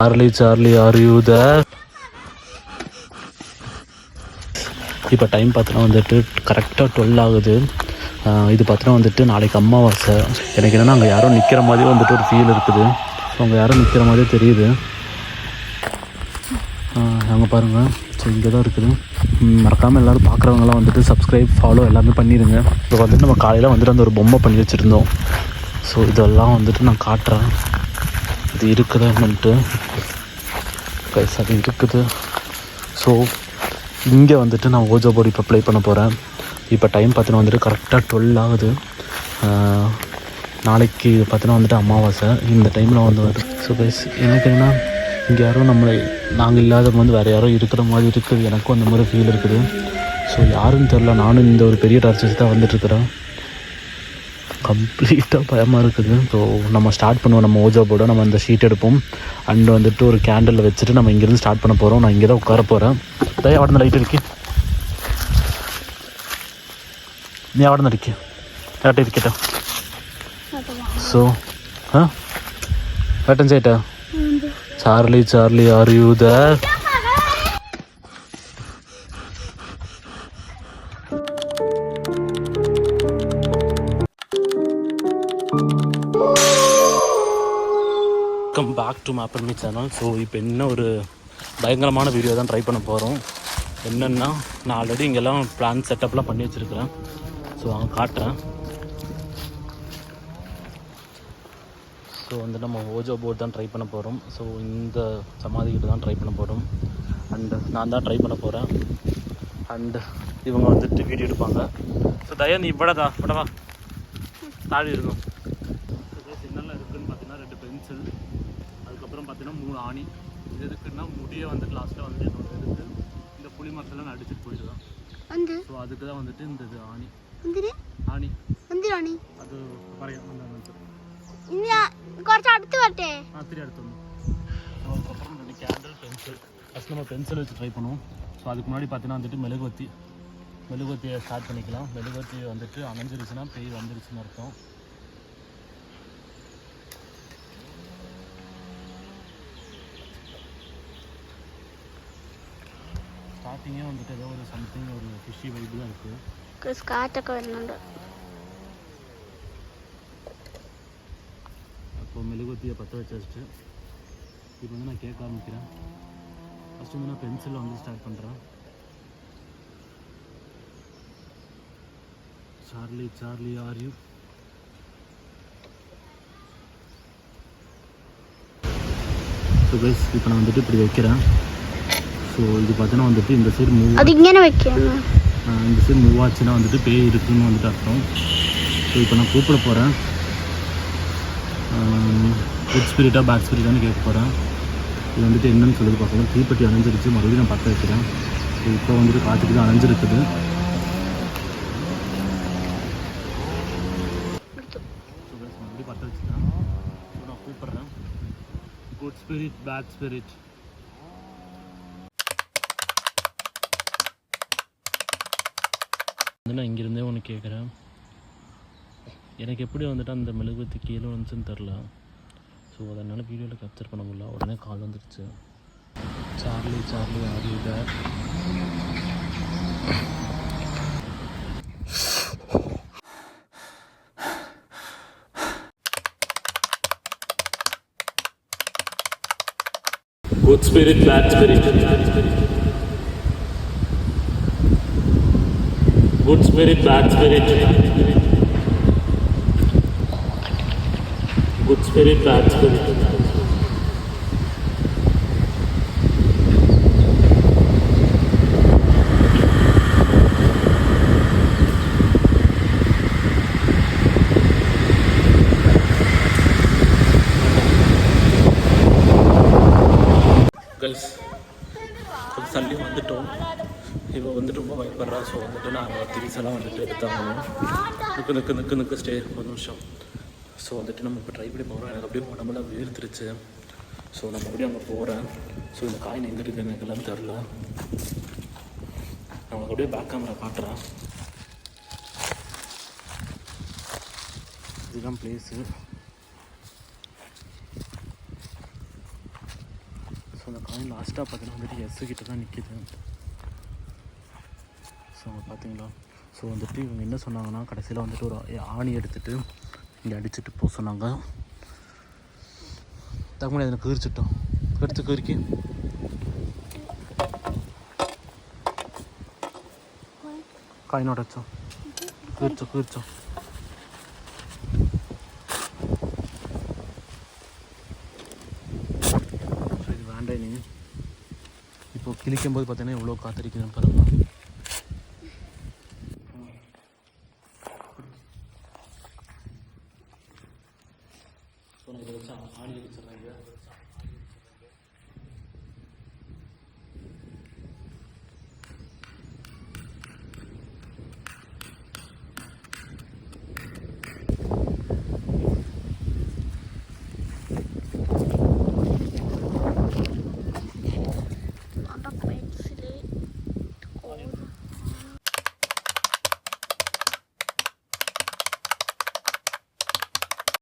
Charlie, are you there? இப்போ time பார்த்தோன்னா வந்துட்டு கரெக்டாக 12 ஆகுது. இது பார்த்தோன்னா வந்துட்டு நாளைக்கு அமாவாசை. எனக்கு என்னென்னா அங்கே யாரும் நிற்கிற மாதிரியே வந்துட்டு ஒரு ஃபீல் இருக்குது. ஸோ அங்கே யாரும் நிற்கிற மாதிரியே தெரியுது. அங்கே பாருங்கள். ஸோ இங்கே தான் இருக்குது. மறக்காமல் எல்லோரும் பார்க்குறவங்களாம் வந்துட்டு சப்ஸ்கிரைப் ஃபாலோ எல்லாமே பண்ணிடுங்க. இப்போ வந்துட்டு நம்ம காலையில் வந்துட்டு அந்த ஒரு பொம்மை பண்ணி வச்சுருந்தோம். ஸோ இதெல்லாம் வந்துட்டு நான் காட்டுறேன். இது இருக்குதா என்னன்ட்டு. அது இருக்குது. ஸோ இங்கே வந்துட்டு நான் ஓஜோ போர்டு இப்போ ப்ளே பண்ண போகிறேன். இப்போ டைம் பார்த்தீங்கன்னா வந்துட்டு கரெக்டாக 12 ஆகுது. நாளைக்கு பார்த்தீங்கன்னா வந்துட்டு அமாவாசை. இந்த டைமில் வந்து ஸோ கைஸ் எனக்கு என்னென்னா இங்கே யாரும் நாங்கள் இல்லாத வந்து வேறு யாரும் இருக்கிற மாதிரி இருக்குது. எனக்கும் அந்த மாதிரி ஃபீல் இருக்குது. ஸோ யாருன்னு தெரில. நானும் இந்த ஒரு பெரிய டார்ச்சர்ஸ் தான் வந்துட்டுருக்குறேன். கம்ப்ளீட்டாக பயமாக இருக்குது. ஸோ நம்ம ஸ்டார்ட் பண்ணுவோம். நம்ம ஓஜா போர்டை நம்ம அந்த ஷீட் எடுப்போம். அண்ட் வந்துட்டு ஒரு கேண்டில் வச்சுட்டு நம்ம இங்கேருந்து ஸ்டார்ட் பண்ண போகிறோம். நான் இங்கே தான் உட்கார போகிறேன். தயா അവിടെ ലൈറ്റ് ഇരിക്കും. നീ അവിടെ നിന്ന് ഇരിക്കും. ഏട്ടൻ ഇരിക്കട്ടെ. സോ ഏട്ടൻ ചേട്ടാ Charlie are you there? Welcome back to map and me channel. So இப்போ என்ன ஒரு பயங்கரமான வீடியோ தான் ட்ரை பண்ண போகிறோம். என்னென்னா நான் ஆல்ரெடி இங்கெல்லாம் பிளான் செட்டப்லாம் பண்ணி வச்சுருக்கிறேன். ஸோ அங்கே காட்டுறேன். ஸோ வந்து நம்ம ஓஜோ போர்டு தான் ட்ரை பண்ண போகிறோம். ஸோ இந்த சமாதிக்கிட்ட தான் ட்ரை பண்ண போகிறோம். அண்டு நான் தான் ட்ரை பண்ண போகிறேன். அண்டு இவங்க வந்துட்டு வீடியோ எடுப்பாங்க. ஸோ தயா நீ இப்படா படவா தாடி இருக்கும். என்னெல்லாம் இருக்குதுன்னு பார்த்தீங்கன்னா 2 பென்சில், அதுக்கப்புறம் பார்த்தீங்கன்னா 3 ஆணி. இது எதுக்குன்னா முடியை வந்துட்டு லாஸ்ட்டில் வந்துட்டு என்னோட எடுத்து இந்த புளி மரத்தெல்லாம் அடிச்சுட்டு போயிடுதான். ஸோ அதுக்கு தான் வந்துட்டு இந்த இது ஆணி அது പറയാം. ராத்திரி அடுத்து வந்து அதுக்கப்புறம் 2 கேண்டில், பென்சில். ஃபஸ்ட் நம்ம பென்சில் வச்சு ட்ரை பண்ணுவோம். ஸோ அதுக்கு முன்னாடி பார்த்தீங்கன்னா வந்துட்டு மெழுகுவத்தியை ஸ்டார்ட் பண்ணிக்கலாம். மெழுகுவத்தி வந்துட்டு அணைஞ்சிருச்சுன்னா பேய் வந்துருச்சுன்னு அர்த்தம். ஸ்டார்டிங்கே வந்துட்டு ஏதோ ஒரு சம்திங் ஒரு ஃபிஷ்ஷி வைப்பு தான் இருக்குது. ஸ்காட்டൊക്കെ വരുന്നുണ്ട്. அப்போ மெழுகுவத்தியை பற்ற வச்சுட்டு இப்போ வந்து நான் கேட்க ஆரம்பிக்கிறேன். ஃபஸ்ட்டு வந்து நான் பென்சிலில் வந்து ஸ்டார்ட் பண்ணுறேன். Charlie are you? So guys இப்போ நான் வந்துட்டு இப்படி வைக்கிறேன். ஸோ இது பார்த்தீங்கன்னா வந்துட்டு இந்த சைடு அது இங்கே வைக்கணும். இந்த சைடு மூவ் ஆச்சுன்னா வந்துட்டு பேய் இருக்குதுன்னு வந்துட்டு அர்த்தம். ஸோ இப்போ நான் கூப்பிட போகிறேன். குட் ஸ்பிரிட்டா பேட் ஸ்பிரிட்டான்னு கேட்க போகிறேன். இது வந்துட்டு என்னன்னு சொல்லுது பார்க்கலாம். தீப்பெட்டி அணைஞ்சிருச்சு. மறுபடியும் நான் பற்ற வைக்கிறேன். ஸோ இப்போ வந்துட்டு காற்றுக்கு தான் அணைஞ்சிருக்குது. மறுபடியும் பற்ற வச்சுட்டேன். ஸோ நான் கூப்பிட்றேன். Good spirit, bad spirit. நான் இங்கேருந்தே ஒன்று கேட்குறேன். எனக்கு எப்படி வந்துட்டு அந்த மெழுகுவத்தி கீழே வந்துச்சுன்னு தெரில. ஸோ அதனால் வீடியோவில் கேப்சர் பண்ண முடியல. உடனே கால் வந்துடுச்சு. Charlie are you there? Good spirit, bad spirit. Good spirit, bad spirit. Good spirit, bad spirit. Guys, தள்ளி வந்துட்டோம். இப்போ வந்துட்டு ரொம்ப பயப்படுறா. ஸோ வந்துட்டு நான் திங்ஸெல்லாம் வந்துட்டு எடுத்தாகணும். நிற்கு ஸ்டே ஒரு நிமிஷம். ஸோ வந்துட்டு நம்ம இப்போ ட்ரை பண்ணி போகிறோம். எனக்கு அப்படியே உடம்புலாம் வேர்த்துருச்சு. ஸோ நான் மறுபடியும் அங்கே போகிறேன். ஸோ இந்த காயின் எங்கே இருக்குது எனக்கு எல்லாம் தெரில. நான் அப்படியே பேக் கேமரா காட்டுறேன். இதுதான் பிளேஸு. அந்த காயின் லாஸ்ட்டாக பார்த்தீங்கன்னா வந்துட்டு எஸ் கிட்ட தான் நிற்கிது. ஸோ பார்த்தீங்களா? ஸோ வந்துட்டு இவங்க என்ன சொன்னாங்கன்னா கடைசியில் வந்துட்டு ஒரு ஆணி எடுத்துகிட்டு இங்கே அடிச்சுட்டு போக சொன்னாங்க. தகுமணி அதில் கீறிச்சிட்டோம். கடிச்சு கீறிக்கி காயினோட வச்சோம். கீறிச்சோம். ஸோ இது வேண்டாம். நீ இப்போ கிழிக்கும் போது பார்த்தீங்கன்னா எவ்வளோ காத்தடிக்குதுன்னு பாருங்கள்.